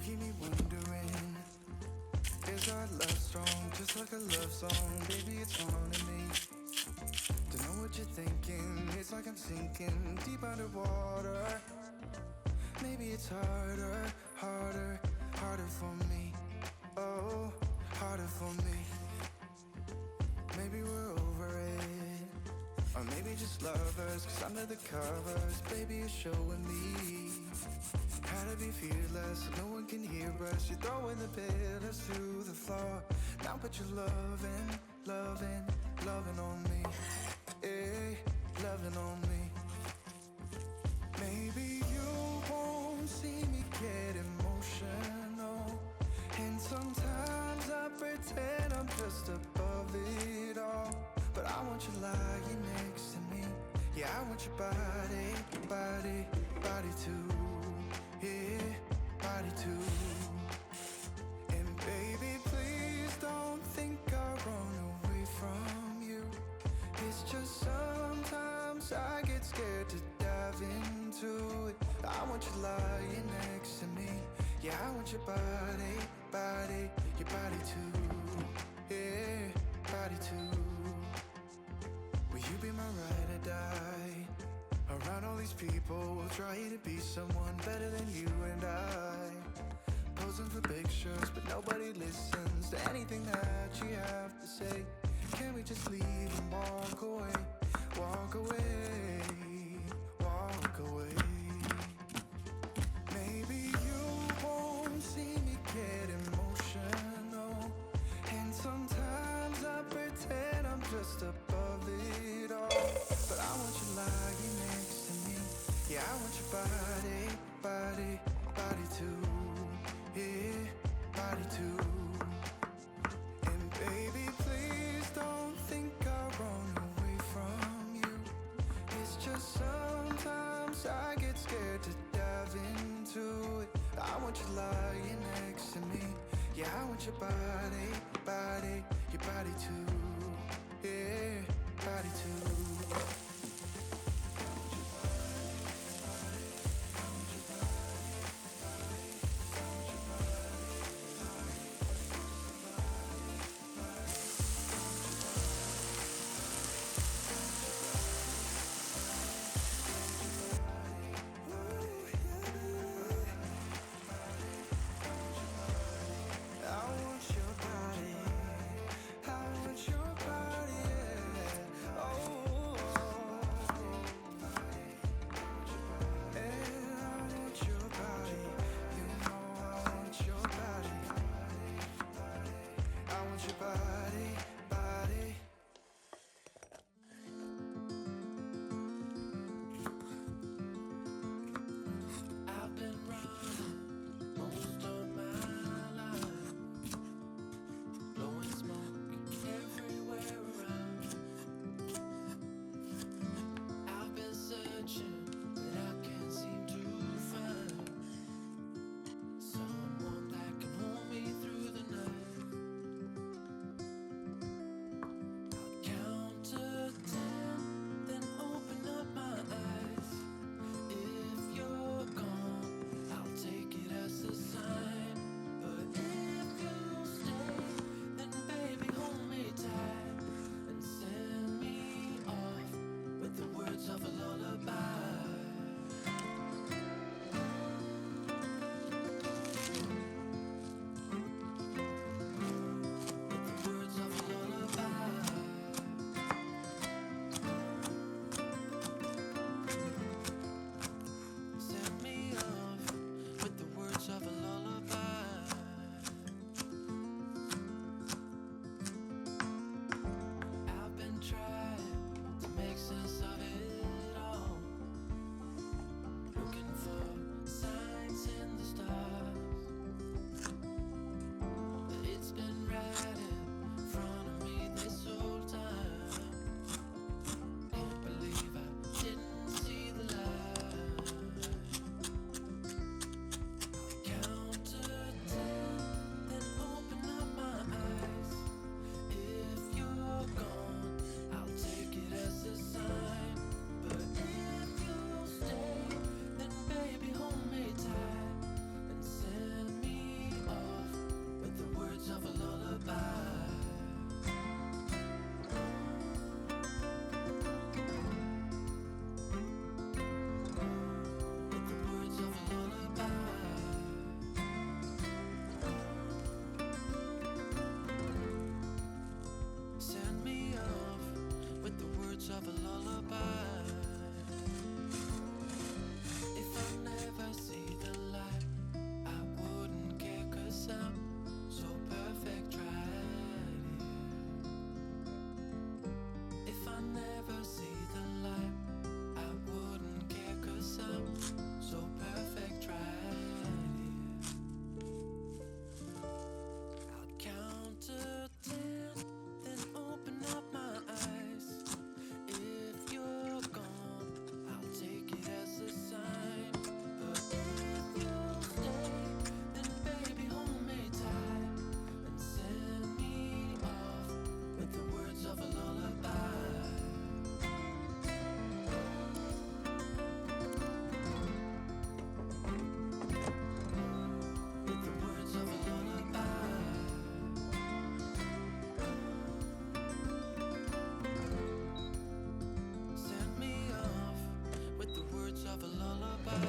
keep me wondering, is our love strong, just like a love song? Baby, it's haunting me. Don't know what you're thinking, it's like I'm sinking deep underwater. Maybe it's harder for me. Oh, harder for me. Maybe we're over it, or maybe just lovers, cause under the covers, baby, it's showing me how to be fearless, so no one can hear us. You're throwing the pillars to the floor. Now put your loving on me. Eh, loving on me. Maybe you won't see me get emotional, and sometimes I pretend I'm just above it all. But I want you lying next to me. Yeah, I want your body too. Yeah, body too. And baby, please don't think I'll run away from you. It's just sometimes I get scared to dive into it. I want you lying next to me. Yeah, I want your body too. Yeah, body too. Will you be my ride or die? Around all these people, we'll try to be someone better than you and I. Posing for pictures, but nobody listens to anything that you have to say. Can we just leave and walk away? Walk away, walk away. Maybe you won't see me get emotional, and sometimes I pretend I'm just above it all. But I want you lying next to me. Yeah, I want your body too. Yeah, body too. And baby, please don't think I'll run away from you. It's just sometimes I get scared to dive into it. I want you lying next to me. Yeah, I want your body too. Yeah, body too. I want your body, yeah. Oh, of a lullaby.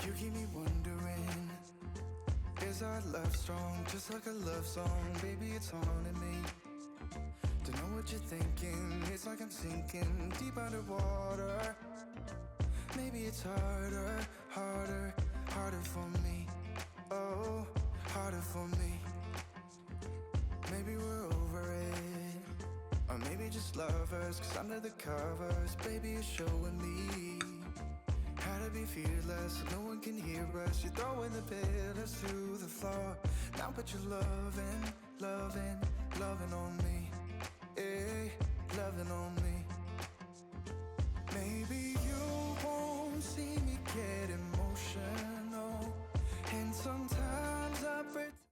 You keep me wondering, is our love strong? Just like a love song, baby, it's haunting me. Don't know what you're thinking, it's like I'm sinking deep underwater. Maybe it's harder, harder, harder for me. Oh, harder for me. Maybe we're over it, or maybe just lovers, 'cause under the covers, baby, you're showing me how to be fearless, so no one can hear us. You're throwing the pillars through the floor. Now put your loving, loving, loving on me. Hey, loving on me. Maybe you won't see me get emotional, and sometimes